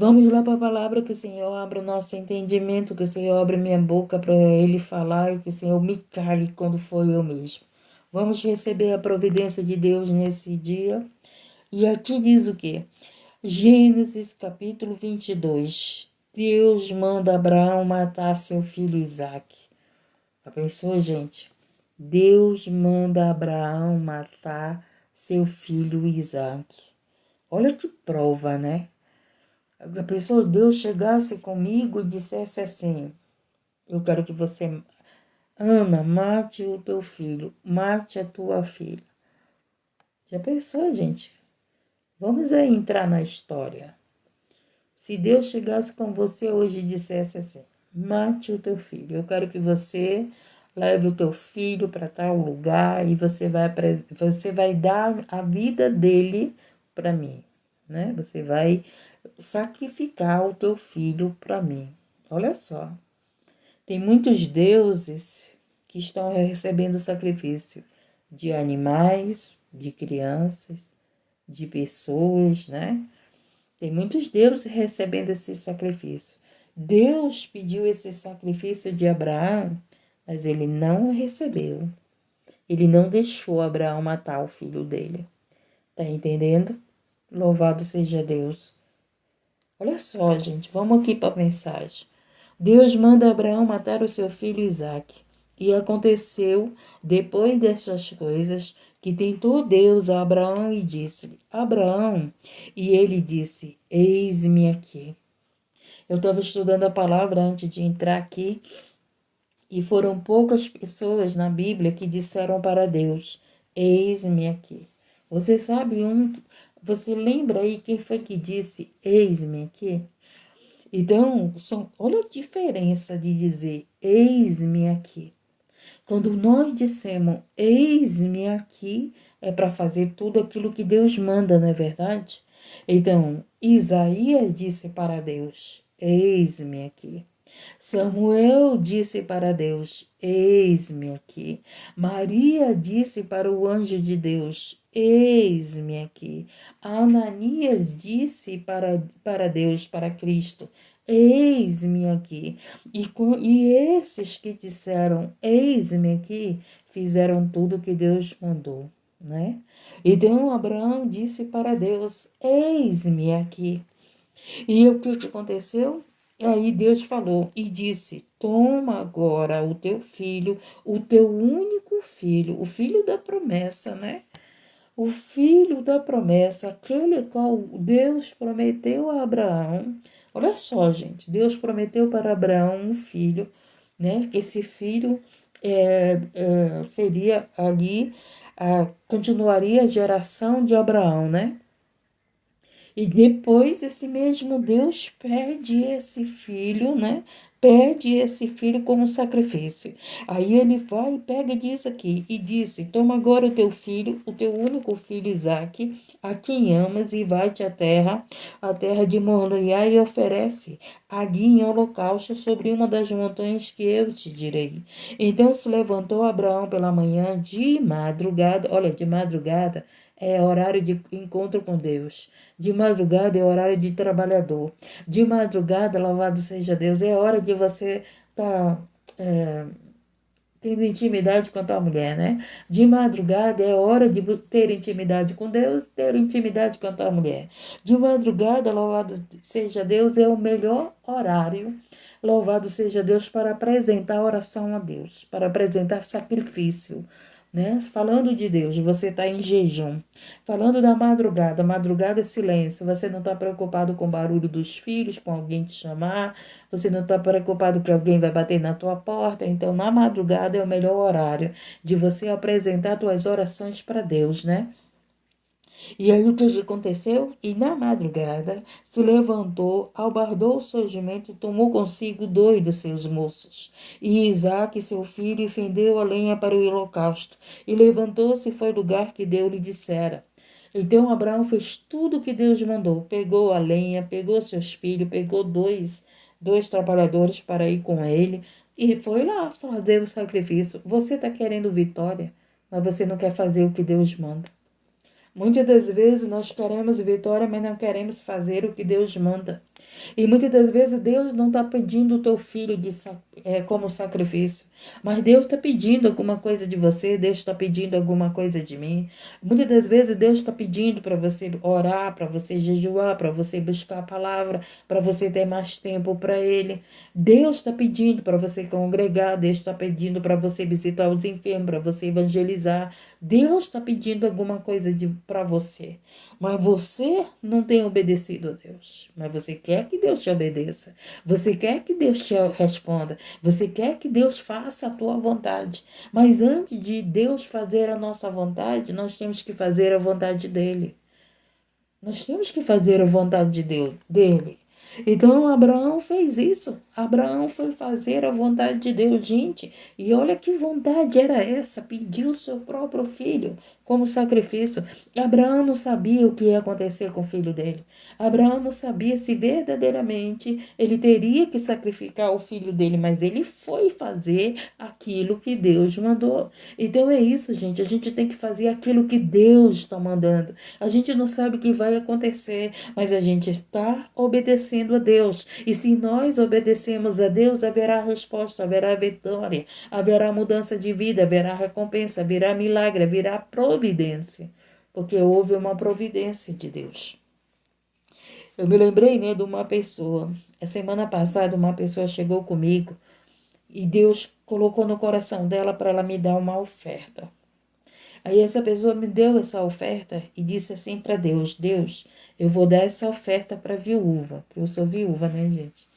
Vamos lá para a palavra, que o Senhor abra o nosso entendimento, que o Senhor abra minha boca para Ele falar e que o Senhor me cale quando for eu mesmo. Vamos receber a providência de Deus nesse dia. E aqui diz o quê? Gênesis capítulo 22. Deus manda Abraão matar seu filho Isaque. Já pensou, gente? Deus manda Abraão matar seu filho Isaque. Olha que prova, né? A pessoa, Deus chegasse comigo e dissesse assim: eu quero que você, Ana, mate o teu filho, mate a tua filha. Já pensou, gente? Vamos aí entrar na história. Se Deus chegasse com você hoje e dissesse assim: mate o teu filho, eu quero que você leve o teu filho para tal lugar e você vai dar a vida dele para mim, né? Você vai sacrificar o teu filho para mim. Olha só, tem muitos deuses que estão recebendo sacrifício de animais, de crianças, de pessoas, né? Tem muitos deuses recebendo esse sacrifício. Deus pediu esse sacrifício de Abraão, mas ele não recebeu. Ele não deixou Abraão matar o filho dele. Tá entendendo? Louvado seja Deus. Olha só, gente, vamos aqui para a mensagem. Deus manda Abraão matar o seu filho Isaque. E aconteceu, depois dessas coisas, que tentou Deus a Abraão e disse: Abraão, e ele disse: eis-me aqui. Eu estava estudando a palavra antes de entrar aqui, e foram poucas pessoas na Bíblia que disseram para Deus: eis-me aqui. Você sabe você lembra aí quem foi que disse: eis-me aqui? Então, olha a diferença de dizer eis-me aqui. Quando nós dissemos eis-me aqui, é para fazer tudo aquilo que Deus manda, não é verdade? Então, Isaías disse para Deus: eis-me aqui. Samuel disse para Deus: eis-me aqui. Maria disse para o anjo de Deus: eis-me aqui. Ananias disse para Deus, para Cristo: eis-me aqui. E esses que disseram: eis-me aqui, fizeram tudo que Deus mandou, né? Então Abraão disse para Deus: eis-me aqui. E o que aconteceu? E aí Deus falou e disse: toma agora o teu filho, o teu único filho, o filho da promessa, né? O filho da promessa, aquele qual Deus prometeu a Abraão. Olha só, gente, Deus prometeu para Abraão um filho, né? Esse filho seria ali, continuaria a geração de Abraão, né? E depois esse mesmo Deus pede esse filho, né? Pede esse filho como sacrifício. Aí ele vai e pega e diz aqui, e disse: toma agora o teu filho, o teu único filho Isaque, a quem amas, e vai-te à terra de Moriá, e oferece ali em holocausto sobre uma das montanhas que eu te direi. Então se levantou Abraão pela manhã de madrugada, olha, de madrugada é horário de encontro com Deus. De madrugada é horário de trabalhador. De madrugada, louvado seja Deus, é hora de você estar tendo intimidade com a tua mulher, né? De madrugada é hora de ter intimidade com Deus, ter intimidade com a tua mulher. De madrugada, louvado seja Deus, é o melhor horário. Louvado seja Deus para apresentar oração a Deus, para apresentar sacrifício, né? Falando de Deus, você está em jejum. Falando da madrugada, madrugada é silêncio. Você não está preocupado com o barulho dos filhos, com alguém te chamar. Você não está preocupado que alguém vai bater na tua porta. Então, na madrugada é o melhor horário de você apresentar tuas orações para Deus, né? E aí o que aconteceu? E na madrugada se levantou, albardou o seu jumento e tomou consigo 2 dos seus moços. E Isaque, seu filho, e fendeu a lenha para o holocausto. E levantou-se e foi ao lugar que Deus lhe dissera. Então Abraão fez tudo o que Deus mandou. Pegou a lenha, pegou seus filhos, pegou dois trabalhadores para ir com ele e foi lá fazer o sacrifício. Você está querendo vitória, mas você não quer fazer o que Deus manda. Muitas das vezes nós queremos vitória, mas não queremos fazer o que Deus manda. E muitas das vezes Deus não está pedindo o teu filho como sacrifício, mas Deus está pedindo alguma coisa de você, Deus está pedindo alguma coisa de mim. Muitas das vezes Deus está pedindo para você orar, para você jejuar, para você buscar a palavra, para você ter mais tempo para Ele. Deus está pedindo para você congregar, Deus está pedindo para você visitar os enfermos, para você evangelizar. Deus está pedindo alguma coisa para você. Mas você não tem obedecido a Deus. Mas você quer que Deus te obedeça. Você quer que Deus te responda. Você quer que Deus faça a tua vontade. Mas antes de Deus fazer a nossa vontade, nós temos que fazer a vontade dele. Nós temos que fazer a vontade de Deus, dele. Então Abraão fez isso. Abraão foi fazer a vontade de Deus, gente. E olha que vontade era essa, pediu o seu próprio filho como sacrifício. Abraão não sabia o que ia acontecer com o filho dele. Abraão não sabia se verdadeiramente ele teria que sacrificar o filho dele, mas ele foi fazer aquilo que Deus mandou. Então é isso, gente. A gente tem que fazer aquilo que Deus está mandando. A gente não sabe o que vai acontecer, mas a gente está obedecendo a Deus. E se nós obedecemos a Deus, haverá resposta, haverá vitória, haverá mudança de vida, haverá recompensa, haverá milagre, haverá providência. Porque houve uma providência de Deus. Eu me lembrei, de uma pessoa. A semana passada, uma pessoa chegou comigo e Deus colocou no coração dela para ela me dar uma oferta. Aí essa pessoa me deu essa oferta e disse assim para Deus: Deus, eu vou dar essa oferta para viúva, porque eu sou viúva, né, gente?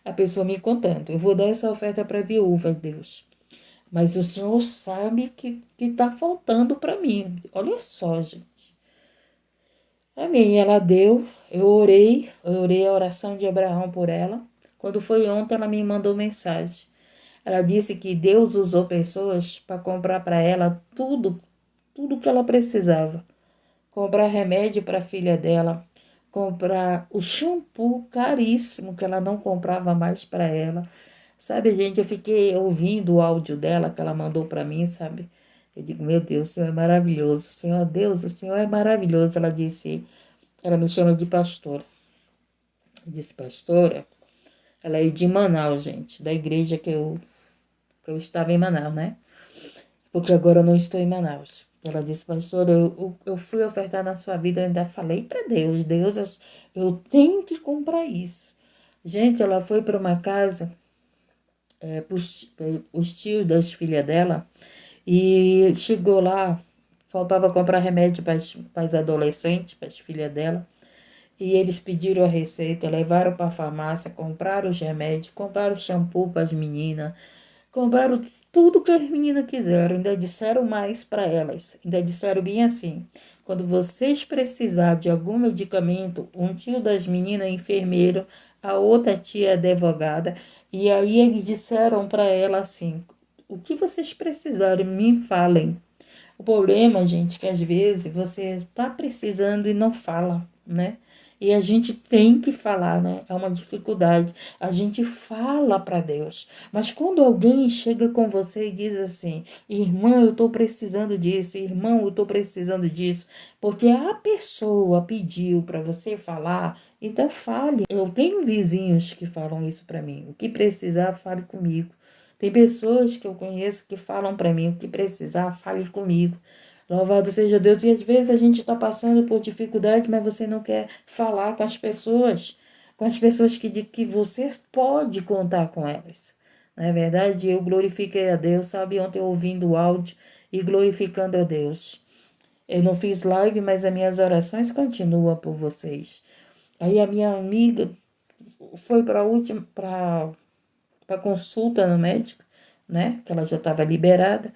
A pessoa me contando: eu vou dar essa oferta para viúva, Deus. Mas o Senhor sabe que está faltando para mim. Olha só, gente. Amém. Ela deu, eu orei a oração de Abraão por ela. Quando foi ontem, ela me mandou mensagem. Ela disse que Deus usou pessoas para comprar para ela tudo que ela precisava. Comprar remédio para a filha dela, comprar o shampoo caríssimo que ela não comprava mais para ela. Sabe, gente, eu fiquei ouvindo o áudio dela que ela mandou para mim, sabe? Eu digo, meu Deus, o Senhor é maravilhoso. Senhor Deus, o Senhor é maravilhoso. Ela disse, ela me chama de pastora. Eu disse, pastora? Ela é de Manaus, gente, da igreja que eu estava em Manaus, né? Porque agora eu não estou em Manaus. Ela disse, pastora, eu fui ofertar na sua vida, eu ainda falei para Deus, Deus, eu tenho que comprar isso. Gente, ela foi para uma casa, os tios das filhas dela, e chegou lá, faltava comprar remédio para as adolescentes, para as filhas dela, e eles pediram a receita, levaram para a farmácia, compraram os remédios, compraram o shampoo para as meninas, compraram tudo que as meninas quiseram, ainda disseram mais para elas, ainda disseram bem assim, quando vocês precisarem de algum medicamento, um tio das meninas é enfermeiro, a outra tia é advogada, e aí eles disseram para ela assim, o que vocês precisarem, me falem. O problema, gente, é que às vezes você está precisando e não fala, né? E a gente tem que falar, né? É uma dificuldade. A gente fala para Deus. Mas quando alguém chega com você e diz assim, irmã, eu estou precisando disso, irmão, eu estou precisando disso, porque a pessoa pediu para você falar, então fale. Eu tenho vizinhos que falam isso para mim. O que precisar, fale comigo. Tem pessoas que eu conheço que falam para mim, o que precisar, fale comigo. Louvado seja Deus. E às vezes a gente está passando por dificuldade, mas você não quer falar com as pessoas que você pode contar com elas. Não é verdade? Eu glorifiquei a Deus, sabe? Ontem eu ouvindo o áudio e glorificando a Deus. Eu não fiz live, mas as minhas orações continuam por vocês. Aí a minha amiga foi para consulta no médico, né? Que ela já estava liberada.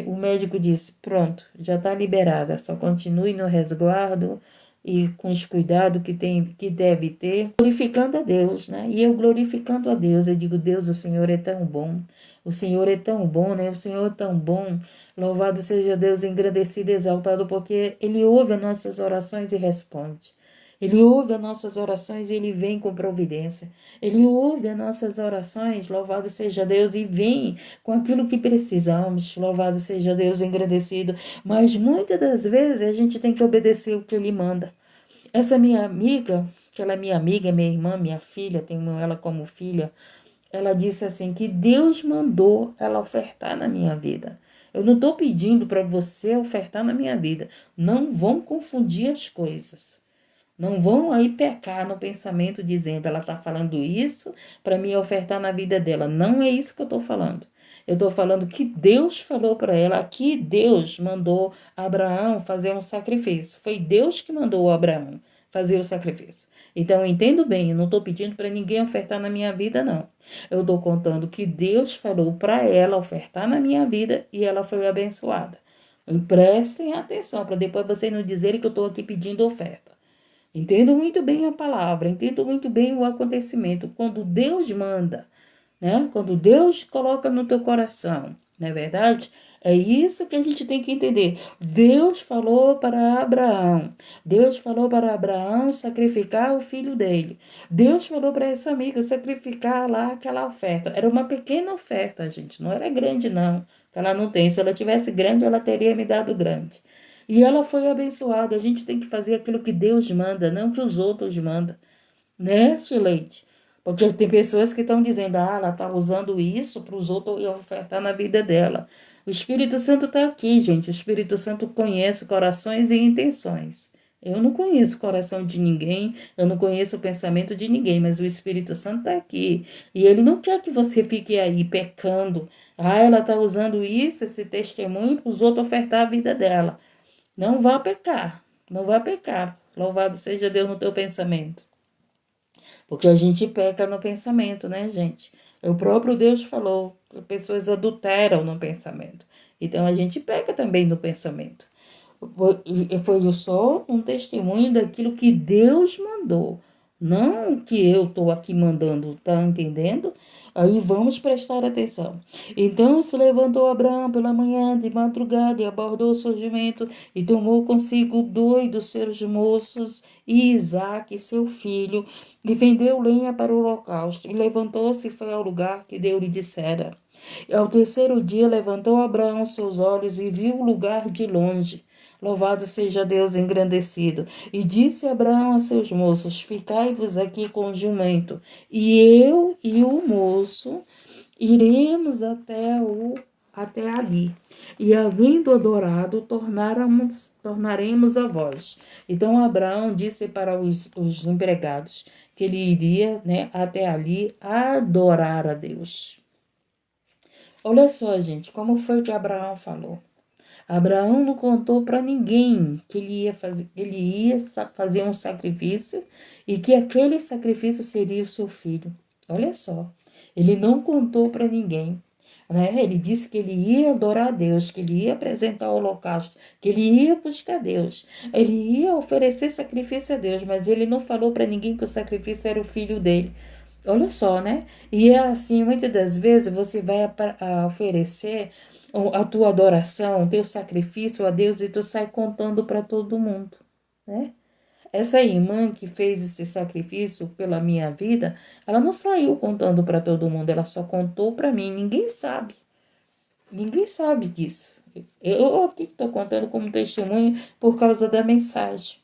O médico disse, pronto, já está liberada, só continue no resguardo e com os cuidados que deve ter, glorificando a Deus, né? E eu glorificando a Deus, eu digo, Deus, o Senhor é tão bom, o Senhor é tão bom, né? O Senhor é tão bom, louvado seja Deus, engrandecido e exaltado, porque Ele ouve as nossas orações e responde. Ele ouve as nossas orações e Ele vem com providência. Ele ouve as nossas orações, louvado seja Deus, e vem com aquilo que precisamos, louvado seja Deus, engrandecido. Mas muitas das vezes a gente tem que obedecer o que Ele manda. Essa minha amiga, que ela é minha amiga, minha irmã, minha filha, tenho ela como filha, ela disse assim, que Deus mandou ela ofertar na minha vida. Eu não estou pedindo para você ofertar na minha vida. Não vão confundir as coisas. Não vão aí pecar no pensamento dizendo, ela está falando isso para me ofertar na vida dela. Não é isso que eu estou falando. Eu estou falando que Deus falou para ela, que Deus mandou Abraão fazer um sacrifício. Foi Deus que mandou Abraão fazer o sacrifício. Então, eu entendo bem, eu não estou pedindo para ninguém ofertar na minha vida, não. Eu estou contando que Deus falou para ela ofertar na minha vida e ela foi abençoada. E prestem atenção, para depois vocês não dizerem que eu estou aqui pedindo oferta. Entendo muito bem a palavra, entendo muito bem o acontecimento. Quando Deus manda, né? Quando Deus coloca no teu coração, não é verdade? É isso que a gente tem que entender. Deus falou para Abraão. Deus falou para Abraão sacrificar o filho dele. Deus falou para essa amiga sacrificar lá aquela oferta. Era uma pequena oferta, gente. Não era grande, não. Ela não tem. Se ela tivesse grande, ela teria me dado grande. E ela foi abençoada. A gente tem que fazer aquilo que Deus manda, não que os outros mandam. Né, Leite? Porque tem pessoas que estão dizendo, ela está usando isso para os outros ofertar na vida dela. O Espírito Santo está aqui, gente. O Espírito Santo conhece corações e intenções. Eu não conheço o coração de ninguém, eu não conheço o pensamento de ninguém, mas o Espírito Santo está aqui. E ele não quer que você fique aí pecando. Ela está usando isso, esse testemunho, para os outros ofertar a vida dela. Não vá pecar, não vá pecar. Louvado seja Deus no teu pensamento. Porque a gente peca no pensamento, né, gente? O próprio Deus falou que pessoas adulteram no pensamento. Então a gente peca também no pensamento. Foi só um testemunho daquilo que Deus mandou. Não que eu estou aqui mandando, tá entendendo? Aí vamos prestar atenção. Então se levantou Abraão pela manhã de madrugada e abordou o surgimento e tomou consigo 2 dos seus moços e Isaque, seu filho, e vendeu lenha para o holocausto. E levantou-se e foi ao lugar que Deus lhe dissera. E ao terceiro dia levantou Abraão seus olhos e viu o lugar de longe. Louvado seja Deus engrandecido. E disse Abraão a seus moços, ficai-vos aqui com o jumento, e eu e o moço iremos até ali. E havendo adorado, tornaremos a vós. Então Abraão disse para os empregados que ele iria, né, até ali adorar a Deus. Olha só, gente, como foi que Abraão falou. Abraão não contou para ninguém que ele ia fazer um sacrifício e que aquele sacrifício seria o seu filho. Olha só, ele não contou para ninguém. Né? Ele disse que ele ia adorar a Deus, que ele ia apresentar o holocausto, que ele ia buscar Deus, ele ia oferecer sacrifício a Deus, mas ele não falou para ninguém que o sacrifício era o filho dele. Olha só, né? E é assim, muitas das vezes você vai oferecer a tua adoração, o teu sacrifício a Deus e tu sai contando para todo mundo, né? Essa irmã que fez esse sacrifício pela minha vida, ela não saiu contando para todo mundo, ela só contou para mim, ninguém sabe. Ninguém sabe disso. Eu aqui estou contando como testemunho por causa da mensagem,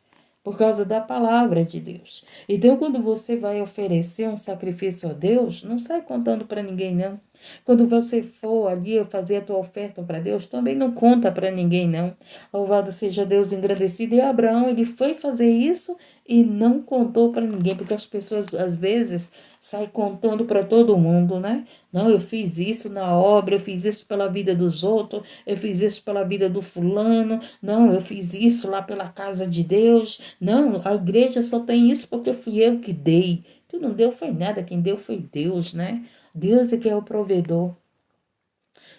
por causa da palavra de Deus. Então, quando você vai oferecer um sacrifício a Deus, não sai contando para ninguém, não. Quando você for ali fazer a tua oferta para Deus, também não conta para ninguém, não. Louvado seja Deus engrandecido. E Abraão, ele foi fazer isso e não contou para ninguém, porque as pessoas, às vezes, saem contando para todo mundo, né? Não, eu fiz isso na obra, eu fiz isso pela vida dos outros, eu fiz isso pela vida do fulano, não, eu fiz isso lá pela casa de Deus, não, a igreja só tem isso porque fui eu que dei. Tu não deu foi nada, quem deu foi Deus, né? Deus é que é o provedor.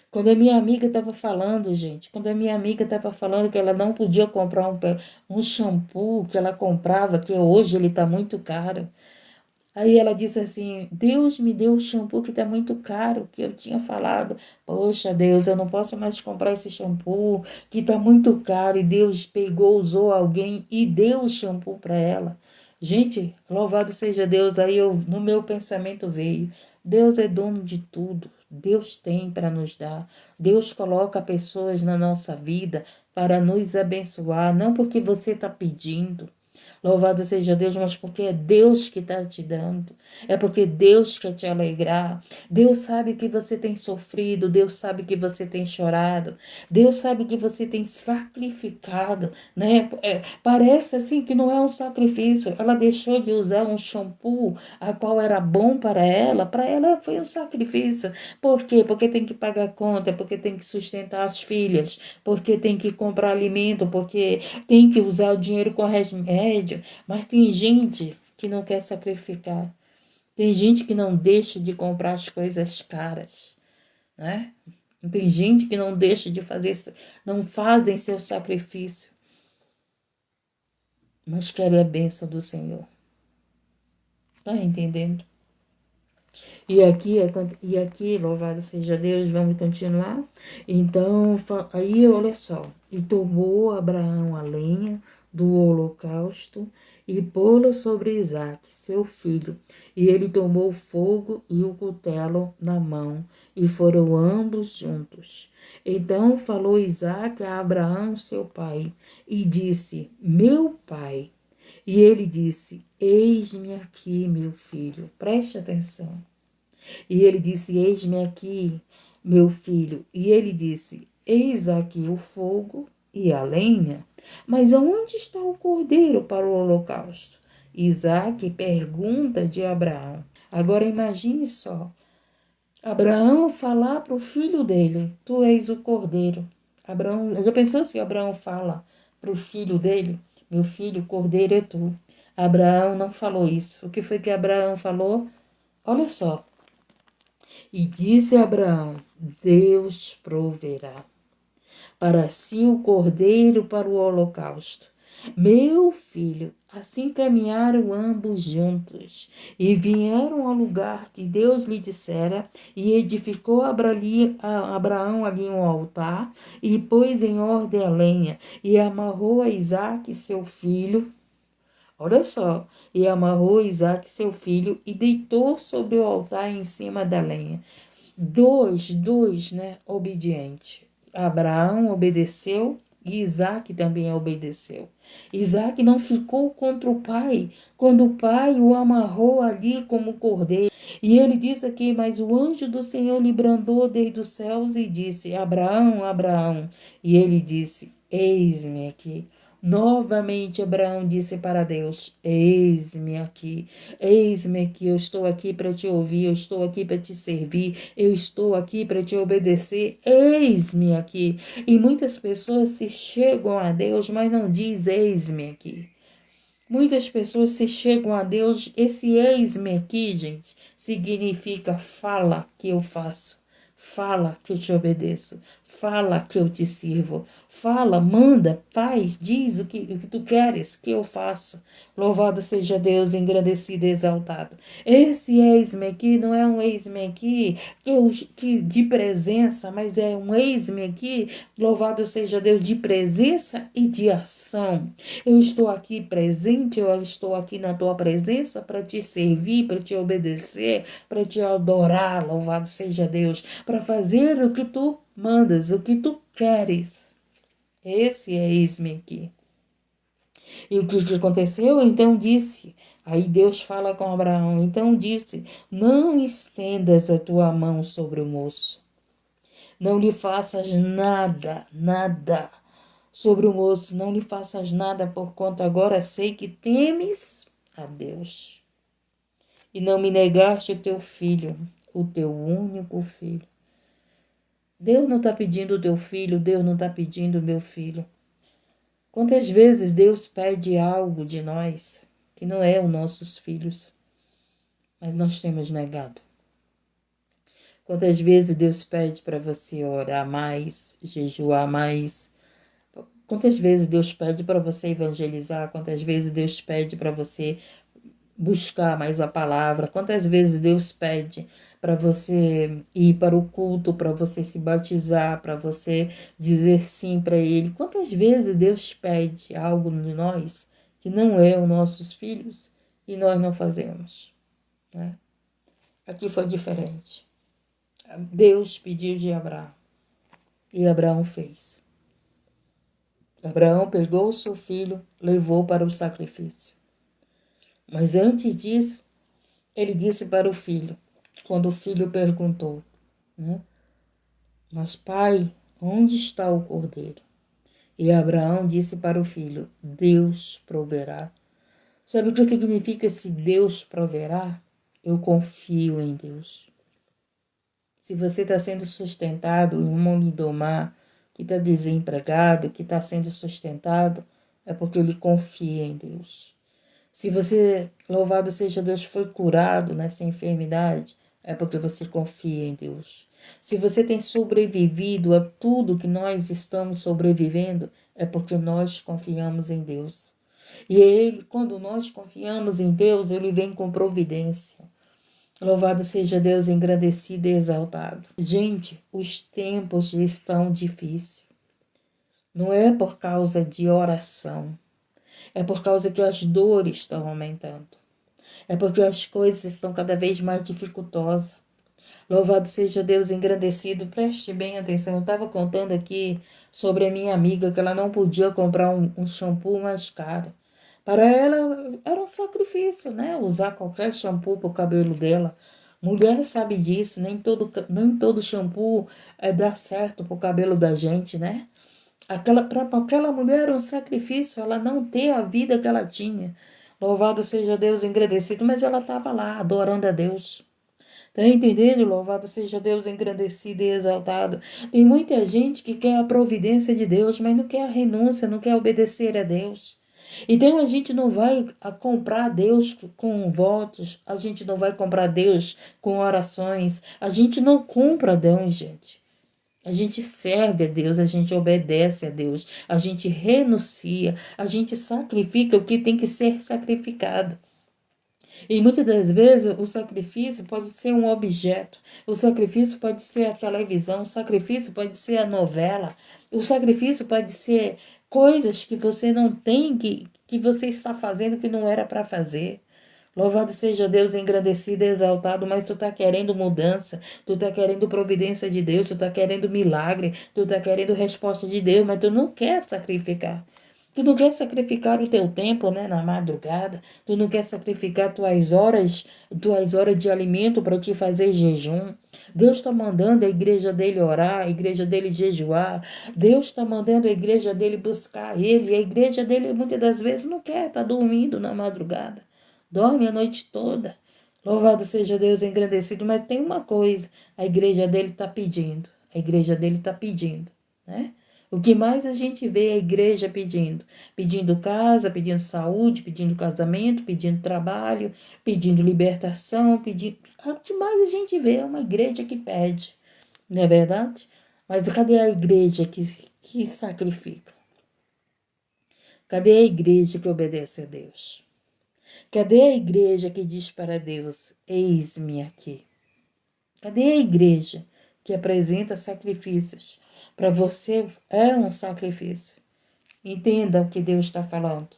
Quando a minha amiga estava falando, gente, quando a minha amiga estava falando que ela não podia comprar um shampoo que ela comprava, que hoje ele está muito caro. Aí ela disse assim, Deus me deu o shampoo que está muito caro, que eu tinha falado. Poxa, Deus, eu não posso mais comprar esse shampoo que está muito caro. E Deus pegou, usou alguém e deu o shampoo para ela. Gente, louvado seja Deus, aí no meu pensamento veio, Deus é dono de tudo, Deus tem para nos dar, Deus coloca pessoas na nossa vida para nos abençoar, não porque você está pedindo, Louvado seja Deus, mas porque é Deus que está te dando. É porque Deus quer te alegrar. Deus sabe que você tem sofrido. Deus sabe que você tem chorado. Deus sabe que você tem sacrificado, né? Parece assim que não é um sacrifício. Ela deixou de usar um shampoo a qual era bom para ela foi um sacrifício. Por quê? Porque tem que pagar conta, porque tem que sustentar as filhas, porque tem que comprar alimento, porque tem que usar o dinheiro com remédio. Mas tem gente que não quer sacrificar. Tem gente que não deixa de comprar as coisas caras, né? Tem gente que não deixa de fazer, não fazem seu sacrifício, mas querem a bênção do Senhor. Tá entendendo? E aqui, louvado seja Deus, vamos continuar. Então, aí olha só, e tomou Abraão a lenha do holocausto e pô-la sobre Isaque, seu filho. E ele tomou o fogo e o cutelo na mão, e foram ambos juntos. Então falou Isaque a Abraão, seu pai, e disse: Meu pai. E ele disse: Eis-me aqui, meu filho. Preste atenção. E ele disse: Eis-me aqui, meu filho. E ele disse: Eis aqui o fogo e a lenha, mas aonde está o cordeiro para o holocausto? Isaque pergunta de Abraão. Agora imagine só, Abraão falar para o filho dele: Tu és o cordeiro. Abraão, já pensou se Abraão fala para o filho dele: Meu filho, o cordeiro é tu? Abraão não falou isso. O que foi que Abraão falou? Olha só. E disse Abraão: Deus proverá para si o cordeiro para o holocausto. Meu filho, assim caminharam ambos juntos e vieram ao lugar que Deus lhe dissera, e edificou Abraão ali um altar e pôs em ordem a lenha e amarrou a Isaque seu filho. Olha só, e amarrou Isaque seu filho e deitou sobre o altar em cima da lenha. Dois, né, obediente. Abraão obedeceu e Isaac também obedeceu. Isaac não ficou contra o pai, quando o pai o amarrou ali como cordeiro. E ele diz aqui: Mas o anjo do Senhor lhe brandou desde os céus e disse: Abraão, Abraão. E ele disse: Eis-me aqui. Novamente Abraão disse para Deus: Eis-me aqui, eu estou aqui para te ouvir, eu estou aqui para te servir, eu estou aqui para te obedecer, eis-me aqui. E muitas pessoas se chegam a Deus, mas não diz eis-me aqui. Muitas pessoas se chegam a Deus, esse eis-me aqui, gente, significa fala que eu faço, fala que eu te obedeço, fala que eu te sirvo, fala, manda, faz, diz o que tu queres que eu faça. Louvado seja Deus, engrandecido e exaltado. Esse eis-me aqui não é um eis-me aqui que de presença, mas é um eis-me aqui, louvado seja Deus, de presença e de ação. Eu estou aqui presente, eu estou aqui na tua presença para te servir, para te obedecer, para te adorar, louvado seja Deus, para fazer o que tu mandas, o que tu queres. Esse é eis-me aqui. E o que aconteceu? Então disse, aí Deus fala com Abraão, então disse: Não estendas a tua mão sobre o moço, não lhe faças nada sobre o moço, não lhe faças nada, por conta agora sei que temes a Deus. E não me negaste o teu filho, o teu único filho. Deus não está pedindo o teu filho, Deus não está pedindo o meu filho. Quantas vezes Deus pede algo de nós que não é os nossos filhos, mas nós temos negado. Quantas vezes Deus pede para você orar mais, jejuar mais. Quantas vezes Deus pede para você evangelizar? Quantas vezes Deus pede para você buscar mais a palavra? Quantas vezes Deus pede para você ir para o culto, para você se batizar, para você dizer sim para Ele? Quantas vezes Deus pede algo de nós que não é os nossos filhos e nós não fazemos, né? Aqui foi diferente. Deus pediu de Abraão e Abraão fez. Abraão pegou o seu filho, levou para o sacrifício. Mas antes disso, ele disse para o filho, quando o filho perguntou, né? Mas pai, onde está o cordeiro? E Abraão disse para o filho, Deus proverá. Sabe o que significa esse Deus proverá? Eu confio em Deus. Se você está sendo sustentado em um Lindomar, que está desempregado, que está sendo sustentado, é porque ele confia em Deus. Se você, louvado seja Deus, foi curado nessa enfermidade, é porque você confia em Deus. Se você tem sobrevivido a tudo que nós estamos sobrevivendo, é porque nós confiamos em Deus. E Ele, quando nós confiamos em Deus, Ele vem com providência. Louvado seja Deus, engrandecido e exaltado. Gente, os tempos estão difíceis. Não é por causa de oração. É por causa que as dores estão aumentando. É porque as coisas estão cada vez mais dificultosas. Louvado seja Deus, engrandecido. Preste bem atenção. Eu estava contando aqui sobre a minha amiga que ela não podia comprar um shampoo mais caro. Para ela era um sacrifício, né? Usar qualquer shampoo para o cabelo dela. Mulher sabe disso, nem todo shampoo dá certo para o cabelo da gente, né? Para aquela mulher era um sacrifício, ela não ter a vida que ela tinha. Louvado seja Deus, engrandecido, mas ela estava lá adorando a Deus. Tá entendendo? Louvado seja Deus, engrandecido e exaltado. Tem muita gente que quer a providência de Deus, mas não quer a renúncia, não quer obedecer a Deus. Então a gente não vai comprar Deus com votos, a gente não vai comprar Deus com orações, a gente não compra Deus, gente. A gente serve a Deus, a gente obedece a Deus, a gente renuncia, a gente sacrifica o que tem que ser sacrificado. E muitas das vezes o sacrifício pode ser um objeto, o sacrifício pode ser a televisão, o sacrifício pode ser a novela, o sacrifício pode ser coisas que você não tem, que você está fazendo que não era para fazer. Louvado seja Deus, engrandecido e exaltado, mas tu tá querendo mudança, tu tá querendo providência de Deus, tu tá querendo milagre, tu tá querendo resposta de Deus, mas tu não quer sacrificar. Tu não quer sacrificar o teu tempo, né, na madrugada. Tu não quer sacrificar tuas horas de alimento para te fazer jejum. Deus está mandando a igreja dele orar, a igreja dele jejuar. Deus está mandando a igreja dele buscar ele. E a igreja dele muitas das vezes não quer, tá dormindo na madrugada. Dorme a noite toda. Louvado seja Deus, engrandecido. Mas tem uma coisa, a igreja dele está pedindo. A igreja dele está pedindo, né? O que mais a gente vê é a igreja pedindo? Pedindo casa, pedindo saúde, pedindo casamento, pedindo trabalho, pedindo libertação, pedindo... O que mais a gente vê é uma igreja que pede, não é verdade? Mas cadê a igreja que sacrifica? Cadê a igreja que obedece a Deus? Cadê a igreja que diz para Deus, eis-me aqui? Cadê a igreja que apresenta sacrifícios? Para você é um sacrifício. Entenda o que Deus está falando.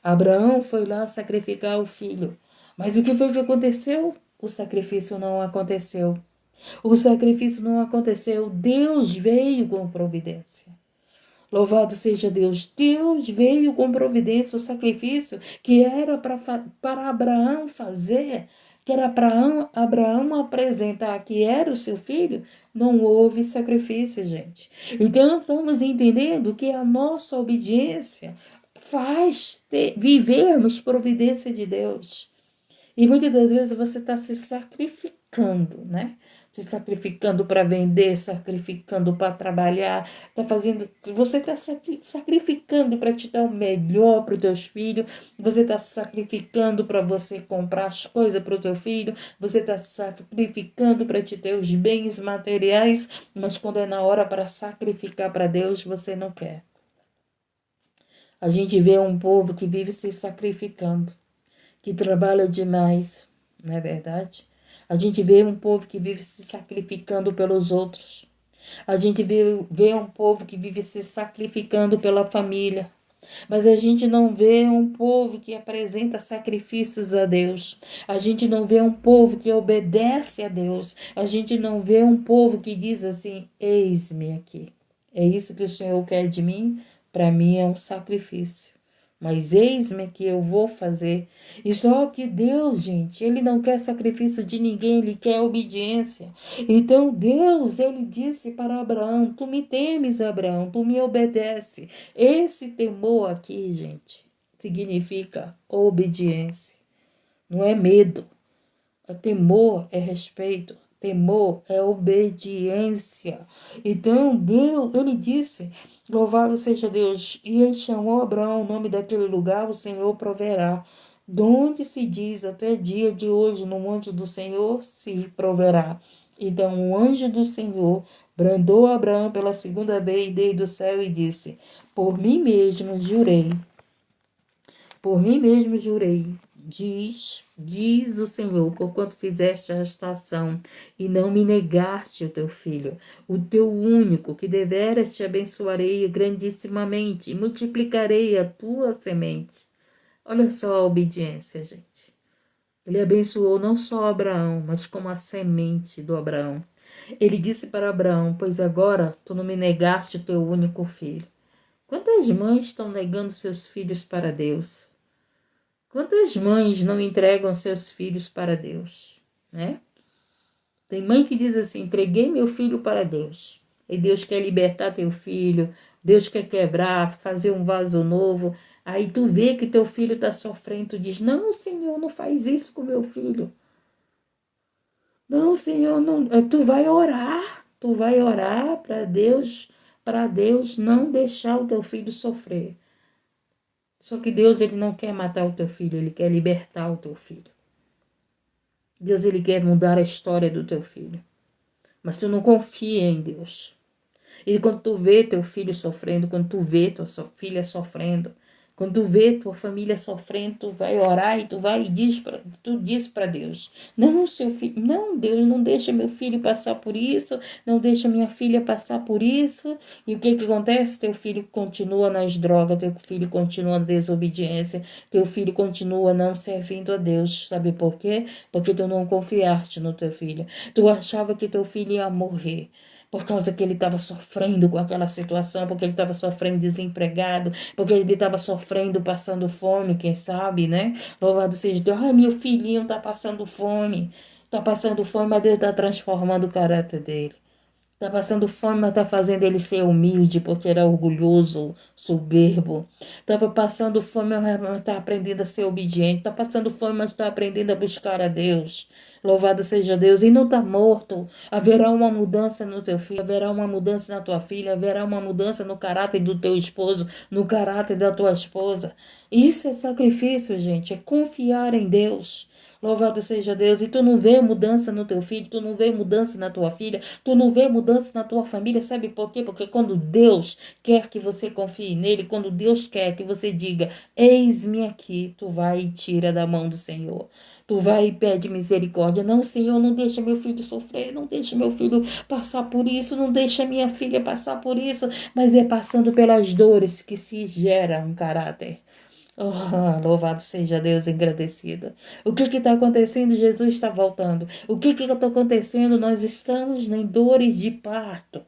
Abraão foi lá sacrificar o filho. Mas o que foi que aconteceu? O sacrifício não aconteceu. O sacrifício não aconteceu. Deus veio com providência. Louvado seja Deus. Deus veio com providência. O sacrifício que era para Abraão fazer, que era para Abraão apresentar que era o seu filho, não houve sacrifício, gente. Então, estamos entendendo que a nossa obediência faz vivermos providência de Deus. E muitas das vezes você está se sacrificando, né? Se sacrificando para vender, sacrificando para trabalhar, você está sacrificando para te dar o melhor para os teus filhos, você está sacrificando para você comprar as coisas para o teu filho, você está sacrificando para te ter os bens materiais, mas quando é na hora para sacrificar para Deus, você não quer. A gente vê um povo que vive se sacrificando, que trabalha demais, não é verdade? A gente vê um povo que vive se sacrificando pelos outros. A gente vê um povo que vive se sacrificando pela família. Mas a gente não vê um povo que apresenta sacrifícios a Deus. A gente não vê um povo que obedece a Deus. A gente não vê um povo que diz assim, eis-me aqui. É isso que o Senhor quer de mim? Para mim é um sacrifício. Mas eis-me que eu vou fazer. E só que Deus, gente, ele não quer sacrifício de ninguém, ele quer obediência. Então Deus, ele disse para Abraão: tu me temes, Abraão, tu me obedece. Esse temor aqui, gente, significa obediência. Não é medo. Temor é respeito. Temor é obediência. Então, Deus, ele disse: louvado seja Deus. E ele chamou Abraão, o nome daquele lugar, o Senhor proverá. Donde se diz até dia de hoje, no monte do Senhor se proverá. Então, o anjo do Senhor brandou Abraão pela segunda vez desde o céu e disse: por mim mesmo jurei. Por mim mesmo jurei, diz o Senhor, porquanto fizeste esta ação e não me negaste o teu filho, o teu único, que deveras te abençoarei grandissimamente e multiplicarei a tua semente. Olha só a obediência, gente. Ele abençoou não só Abraão, mas como a semente do Abraão. Ele disse para Abraão: pois agora tu não me negaste o teu único filho. Quantas mães estão negando seus filhos para Deus? Quantas mães não entregam seus filhos para Deus, né? Tem mãe que diz assim: entreguei meu filho para Deus. E Deus quer libertar teu filho, Deus quer quebrar, fazer um vaso novo. Aí tu vê que teu filho está sofrendo, tu diz: não, Senhor, não faz isso com meu filho. Não, Senhor, não. Tu vai orar para Deus não deixar o teu filho sofrer. Só que Deus, ele não quer matar o teu filho, ele quer libertar o teu filho. Deus, ele quer mudar a história do teu filho. Mas tu não confia em Deus. E quando tu vê teu filho sofrendo, quando tu vê tua filha sofrendo, quando tu vê tua família sofrendo, tu vai orar e tu diz para Deus: não, seu filho, não, Deus, não deixa meu filho passar por isso, não deixa minha filha passar por isso. E o que acontece? Teu filho continua nas drogas, teu filho continua na desobediência, teu filho continua não servindo a Deus. Sabe por quê? Porque tu não confiaste no teu filho. Tu achava que teu filho ia morrer por causa que ele estava sofrendo com aquela situação, porque ele estava sofrendo desempregado, porque ele estava sofrendo passando fome, quem sabe, né? Louvado seja Deus. Ai, meu filhinho está passando fome. Está passando fome, mas Deus está transformando o caráter dele. Está passando fome, mas está fazendo ele ser humilde, porque era orgulhoso, soberbo. Estava passando fome, mas está aprendendo a ser obediente. Está passando fome, mas está aprendendo a buscar a Deus. Louvado seja Deus. E não está morto. Haverá uma mudança no teu filho, haverá uma mudança na tua filha, haverá uma mudança no caráter do teu esposo, no caráter da tua esposa. Isso é sacrifício, gente. É confiar em Deus. Louvado seja Deus. E tu não vê mudança no teu filho, tu não vê mudança na tua filha, tu não vê mudança na tua família. Sabe por quê? Porque quando Deus quer que você confie nele, quando Deus quer que você diga: eis-me aqui, tu vai e tira da mão do Senhor. Tu vai e pede misericórdia. Não, Senhor, não deixa meu filho sofrer, não deixa meu filho passar por isso, não deixa minha filha passar por isso. Mas é passando pelas dores que se gera um caráter. Oh, louvado seja Deus, engrandecido. O que está acontecendo? Jesus está voltando. O que está acontecendo? Nós estamos em dores de parto.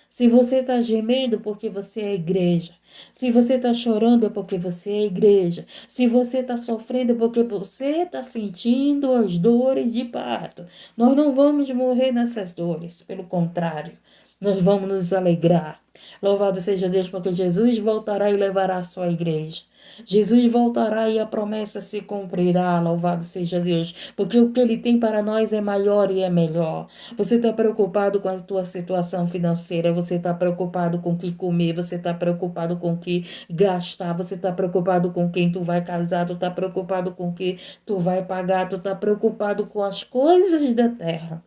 Se você está gemendo, porque você é igreja. Se você está chorando, é porque você é igreja. Se você está sofrendo, é porque você está sentindo as dores de parto. Nós não vamos morrer nessas dores, pelo contrário, nós vamos nos alegrar. Louvado seja Deus, porque Jesus voltará e levará a sua igreja. Jesus voltará e a promessa se cumprirá, louvado seja Deus, porque o que Ele tem para nós é maior e é melhor. Você está preocupado com a tua situação financeira, você está preocupado com o que comer, você está preocupado com o que gastar, você está preocupado com quem tu vai casar, tu está preocupado com o que tu vai pagar, tu está preocupado com as coisas da terra,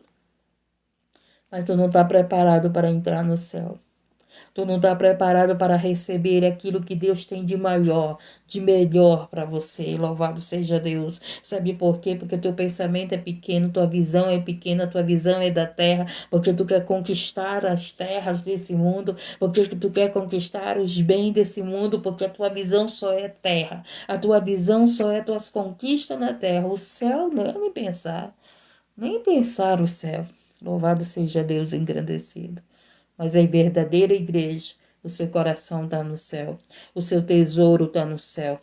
mas tu não está preparado para entrar no céu. Tu não está preparado para receber aquilo que Deus tem de maior, de melhor para você. Louvado seja Deus. Sabe por quê? Porque teu pensamento é pequeno, tua visão é pequena, tua visão é da terra, porque tu quer conquistar as terras desse mundo, porque tu quer conquistar os bens desse mundo, porque a tua visão só é terra. A tua visão só é tuas conquistas na terra. O céu, não, nem pensar. Nem pensar o céu. Louvado seja Deus engrandecido. Mas a verdadeira igreja o seu coração está no céu, o seu tesouro está no céu.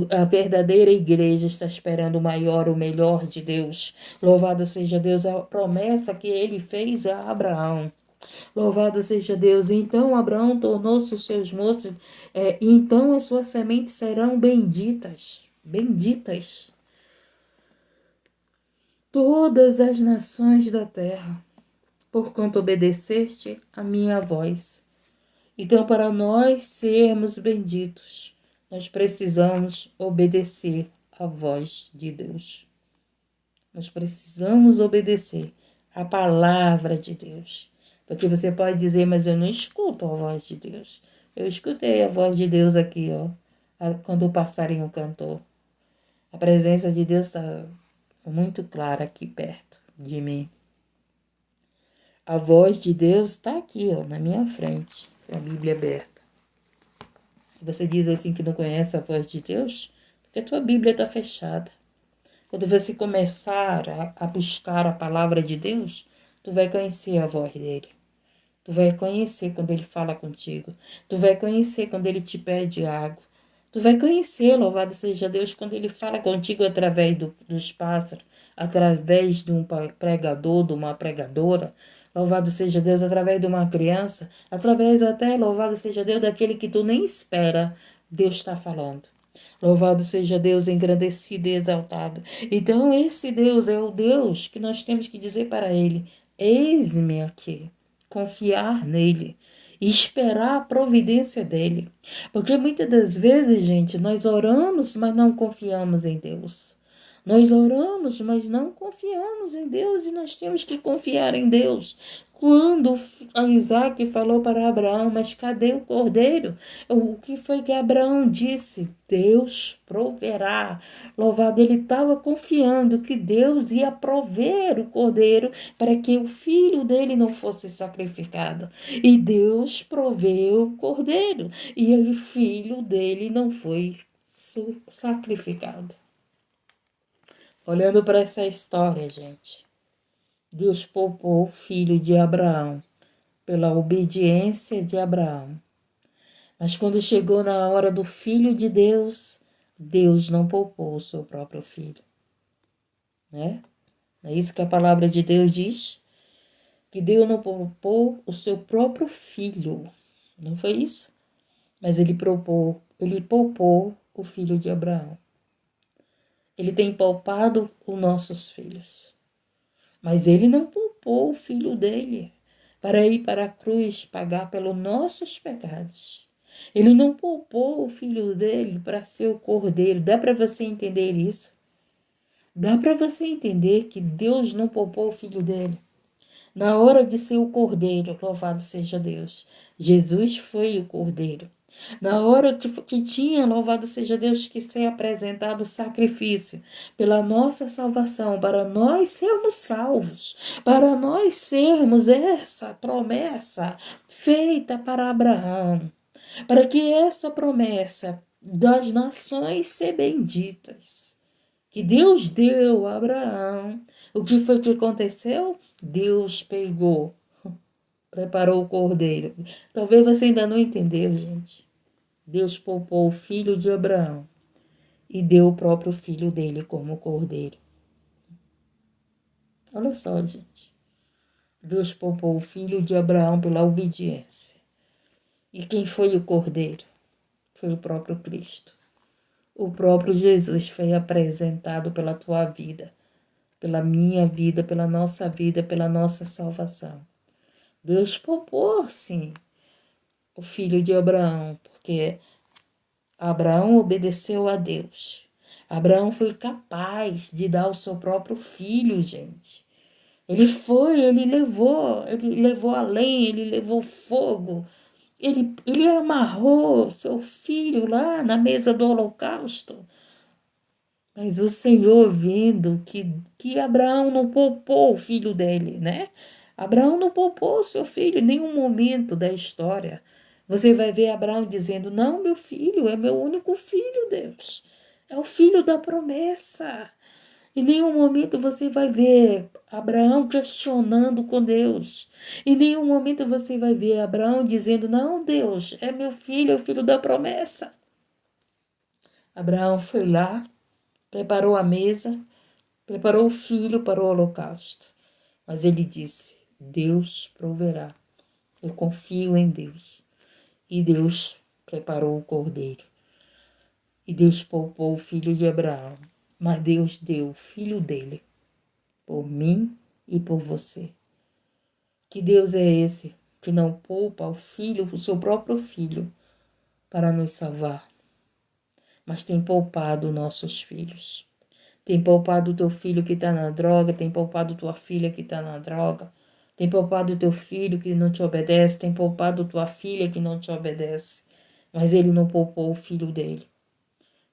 A verdadeira igreja está esperando o maior, o melhor de Deus. Louvado seja Deus, a promessa que ele fez a Abraão. Louvado seja Deus. Então Abraão tornou-se os seus moços, então as suas sementes serão benditas. Benditas. Todas as nações da terra, porquanto obedeceste a minha voz. Então, para nós sermos benditos, nós precisamos obedecer a voz de Deus. Nós precisamos obedecer a palavra de Deus. Porque você pode dizer, mas eu não escuto a voz de Deus. Eu escutei a voz de Deus aqui, ó, quando o passarinho cantou. A presença de Deus está muito clara aqui perto de mim. A voz de Deus está aqui, ó, na minha frente, com a Bíblia aberta. Você diz assim que não conhece a voz de Deus? Porque a tua Bíblia está fechada. Quando você começar a buscar a palavra de Deus, tu vai conhecer a voz dele. Tu vai conhecer quando ele fala contigo. Tu vai conhecer quando ele te pede água. Tu vai conhecer, louvado seja Deus, quando ele fala contigo através dos pássaros, através de um pregador, de uma pregadora. Louvado seja Deus, através de uma criança, através até, louvado seja Deus, daquele que tu nem espera, Deus está falando. Louvado seja Deus, engrandecido e exaltado. Então, esse Deus é o Deus que nós temos que dizer para ele: eis-me aqui. Confiar nele e esperar a providência dele. Porque muitas das vezes, gente, nós oramos, mas não confiamos em Deus. Nós oramos, mas não confiamos em Deus e nós temos que confiar em Deus. Quando Isaac falou para Abraão, mas cadê o cordeiro? O que foi que Abraão disse? Deus proverá. Louvado, ele estava confiando que Deus ia prover o cordeiro para que o filho dele não fosse sacrificado. E Deus proveu o cordeiro e o filho dele não foi sacrificado. Olhando para essa história, gente, Deus poupou o filho de Abraão pela obediência de Abraão. Mas quando chegou na hora do filho de Deus, Deus não poupou o seu próprio filho. Né? É isso que a palavra de Deus diz? Que Deus não poupou o seu próprio filho. Não foi isso? Mas ele poupou o filho de Abraão. Ele tem poupado os nossos filhos. Mas ele não poupou o filho dele para ir para a cruz pagar pelos nossos pecados. Ele não poupou o filho dele para ser o cordeiro. Dá para você entender isso? Dá para você entender que Deus não poupou o filho dele? Na hora de ser o cordeiro, louvado seja Deus, Jesus foi o cordeiro. Na hora que tinha, louvado seja Deus, que ser apresentado o sacrifício pela nossa salvação, para nós sermos salvos, para nós sermos essa promessa feita para Abraão, para que essa promessa das nações ser benditas, que Deus deu a Abraão. O que foi que aconteceu? Deus pegou, preparou o cordeiro. Talvez você ainda não entendeu, gente. Deus poupou o filho de Abraão e deu o próprio filho dele como cordeiro. Olha só, gente. Deus poupou o filho de Abraão pela obediência. E quem foi o cordeiro? Foi o próprio Cristo. O próprio Jesus foi apresentado pela tua vida, pela minha vida, pela nossa salvação. Deus poupou, sim, o filho de Abraão, porque Abraão obedeceu a Deus. Abraão foi capaz de dar o seu próprio filho, gente. Ele levou a lenha, ele levou fogo. Ele amarrou seu filho lá na mesa do holocausto. Mas o Senhor, vendo que Abraão não poupou o filho dele, né? Abraão não poupou o seu filho em nenhum momento da história. Você vai ver Abraão dizendo: não, meu filho, é meu único filho, Deus. É o filho da promessa. Em nenhum momento você vai ver Abraão questionando com Deus. Em nenhum momento você vai ver Abraão dizendo, não, Deus, é meu filho, é o filho da promessa. Abraão foi lá, preparou a mesa, preparou o filho para o holocausto. Mas ele disse, Deus proverá. Eu confio em Deus. E Deus preparou o cordeiro. E Deus poupou o filho de Abraão. Mas Deus deu o filho dele por mim e por você. Que Deus é esse que não poupa o filho, o seu próprio filho, para nos salvar, mas tem poupado nossos filhos. Tem poupado o teu filho que está na droga, tem poupado tua filha que está na droga, tem poupado o teu filho que não te obedece, tem poupado tua filha que não te obedece, mas ele não poupou o filho dele,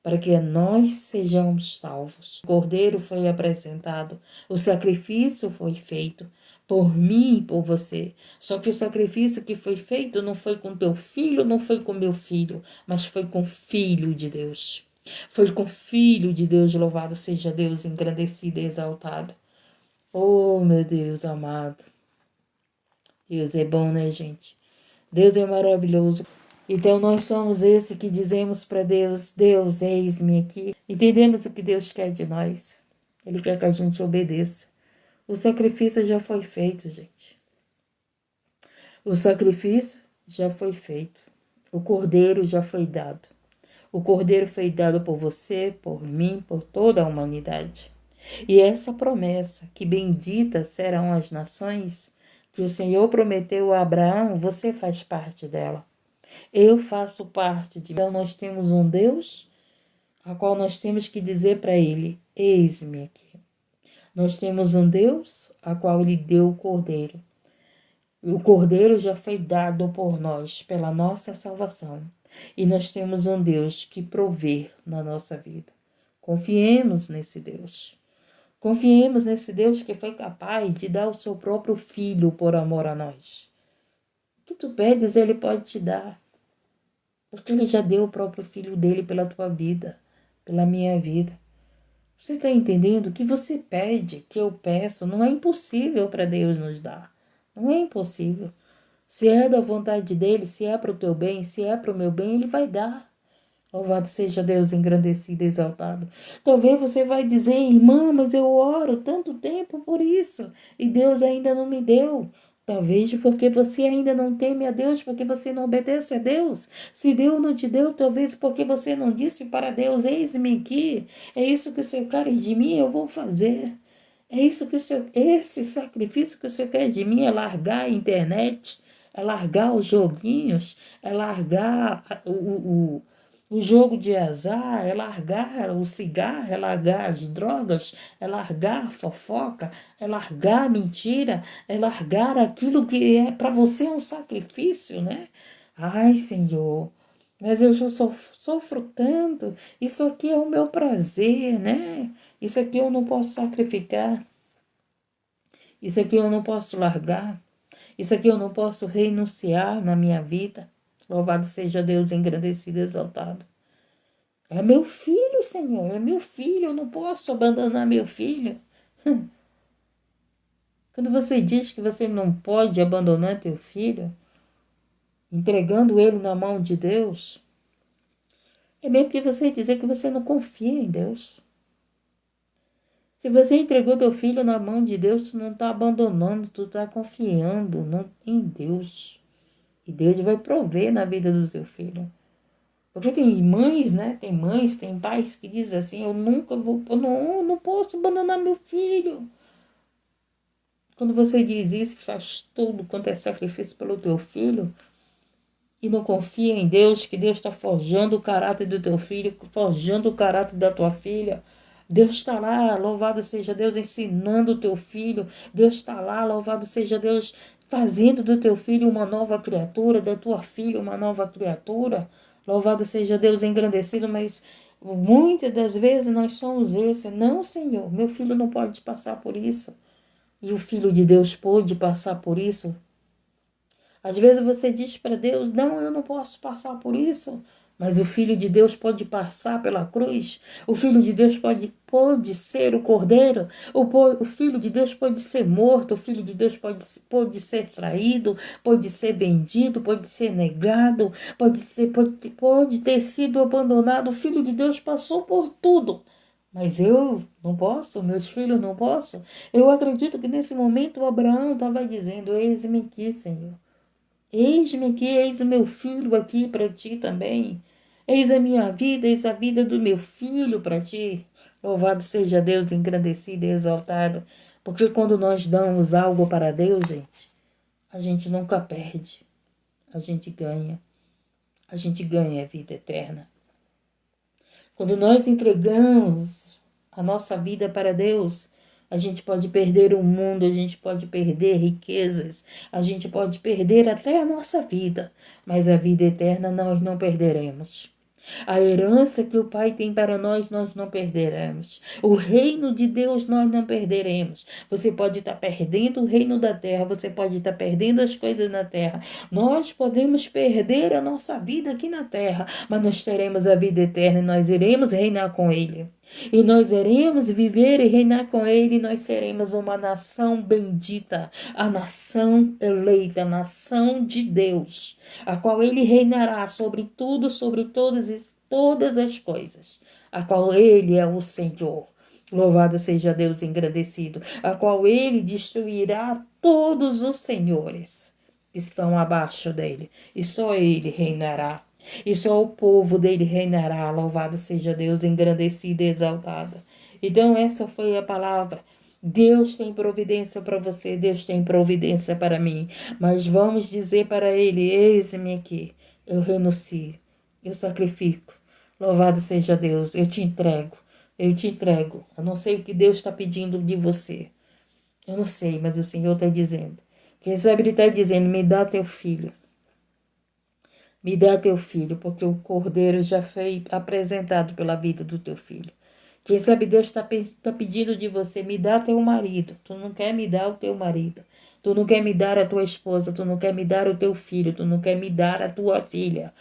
para que nós sejamos salvos. O cordeiro foi apresentado, o sacrifício foi feito por mim e por você. Só que o sacrifício que foi feito não foi com teu filho, não foi com meu filho, mas foi com o Filho de Deus. Foi com o Filho de Deus, louvado seja Deus, engrandecido e exaltado. Oh, meu Deus amado. Deus é bom, né, gente? Deus é maravilhoso. Então nós somos esse que dizemos para Deus, Deus, eis-me aqui. Entendemos o que Deus quer de nós. Ele quer que a gente obedeça. O sacrifício já foi feito, gente. O sacrifício já foi feito. O cordeiro já foi dado. O cordeiro foi dado por você, por mim, por toda a humanidade. E essa promessa, que benditas serão as nações, que o Senhor prometeu a Abraão, você faz parte dela. Eu faço parte de... Então nós temos um Deus, a qual nós temos que dizer para ele, eis-me aqui. Nós temos um Deus, a qual ele deu o cordeiro. O cordeiro já foi dado por nós, pela nossa salvação. E nós temos um Deus que provê na nossa vida. Confiemos nesse Deus. Confiemos nesse Deus que foi capaz de dar o seu próprio filho por amor a nós. O que tu pedes, ele pode te dar. Porque ele já deu o próprio filho dele pela tua vida, pela minha vida. Você está entendendo? O que você pede, que eu peço, não é impossível para Deus nos dar. Não é impossível. Se é da vontade dele, se é para o teu bem, se é para o meu bem, ele vai dar. Louvado seja Deus, engrandecido e exaltado. Talvez você vai dizer, irmã, mas eu oro tanto tempo por isso e Deus ainda não me deu. Talvez porque você ainda não teme a Deus, porque você não obedece a Deus. Se Deus não te deu, talvez porque você não disse para Deus, eis-me aqui, é isso que o Senhor quer de mim, eu vou fazer. É isso que esse sacrifício que o Senhor quer de mim, é largar a internet, é largar os joguinhos, é largar o jogo de azar, é largar o cigarro, é largar as drogas, é largar a fofoca, é largar a mentira, é largar aquilo que é para você um sacrifício, né? Ai, Senhor, mas eu já sofro tanto, isso aqui é o meu prazer, né? Isso aqui eu não posso sacrificar, isso aqui eu não posso largar, isso aqui eu não posso renunciar na minha vida. Louvado seja Deus, engrandecido e exaltado. É meu filho, Senhor, é meu filho, eu não posso abandonar meu filho. Quando você diz que você não pode abandonar teu filho, entregando ele na mão de Deus, é mesmo que você dizer que você não confia em Deus. Se você entregou teu filho na mão de Deus, tu não está abandonando, tu está confiando em Deus. E Deus vai prover na vida do teu filho. Porque tem mães, né? Tem mães, tem pais que dizem assim, eu não posso abandonar meu filho. Quando você diz isso, faz tudo quanto é sacrifício pelo teu filho, e não confia em Deus, que Deus está forjando o caráter do teu filho, forjando o caráter da tua filha. Deus está lá, louvado seja Deus, ensinando o teu filho. Deus está lá, louvado seja Deus, fazendo do teu filho uma nova criatura, da tua filha uma nova criatura. Louvado seja Deus, engrandecido, mas muitas das vezes nós somos esse. Não, Senhor, meu filho não pode passar por isso. E o Filho de Deus pôde passar por isso. Às vezes você diz para Deus, não, eu não posso passar por isso. Mas o Filho de Deus pode passar pela cruz, o Filho de Deus pode ser o Cordeiro, o Filho de Deus pode ser morto, o Filho de Deus pode ser traído, pode ser vendido, pode ser negado, pode ter sido abandonado. O Filho de Deus passou por tudo. Mas eu não posso, meus filhos não posso. Eu acredito que nesse momento Abraão estava dizendo: eis-me aqui, Senhor. Eis-me aqui, eis o meu filho aqui para ti também. Eis a minha vida, eis a vida do meu filho para ti. Louvado seja Deus, engrandecido e exaltado. Porque quando nós damos algo para Deus, gente, a gente nunca perde. A gente ganha. A gente ganha a vida eterna. Quando nós entregamos a nossa vida para Deus, a gente pode perder o mundo, a gente pode perder riquezas, a gente pode perder até a nossa vida, mas a vida eterna nós não perderemos. A herança que o Pai tem para nós não perderemos. O reino de Deus nós não perderemos. Você pode estar perdendo o reino da terra, você pode estar perdendo as coisas na terra. Nós podemos perder a nossa vida aqui na terra, mas nós teremos a vida eterna e nós iremos reinar com Ele. E nós iremos viver e reinar com Ele, e nós seremos uma nação bendita, a nação eleita, a nação de Deus, a qual Ele reinará sobre tudo, sobre todas as coisas, a qual Ele é o Senhor. Louvado seja Deus, engrandecido, a qual Ele destruirá todos os senhores que estão abaixo dele, e só Ele reinará. E só o povo dele reinará. Louvado seja Deus, engrandecido e exaltado. Então essa foi a palavra. Deus tem providência para você, Deus tem providência para mim. Mas vamos dizer para Ele: eis-me aqui, eu renuncio, eu sacrifico. Louvado seja Deus, eu te entrego. Eu te entrego. Eu não sei o que Deus está pedindo de você. Eu não sei, mas o Senhor está dizendo. Quem sabe Ele está dizendo: me dá teu filho. Me dá teu filho, porque o cordeiro já foi apresentado pela vida do teu filho. Quem sabe Deus está pedindo de você: me dá teu marido. Tu não quer me dar o teu marido. Tu não quer me dar a tua esposa. Tu não quer me dar o teu filho. Tu não quer me dar a tua filha.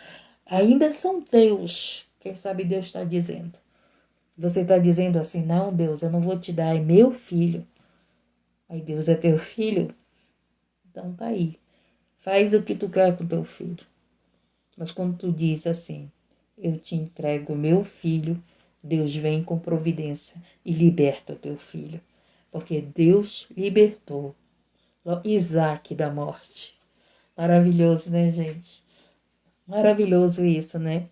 Ainda são teus. Quem sabe Deus está dizendo. Você está dizendo assim: não, Deus, eu não vou te dar, é meu filho. Aí Deus é teu filho? Então tá aí. Faz o que tu quer com teu filho. Mas quando tu diz assim: eu te entrego meu filho, Deus vem com providência e liberta o teu filho. Porque Deus libertou Isaac da morte. Maravilhoso, né, gente? Maravilhoso isso, né?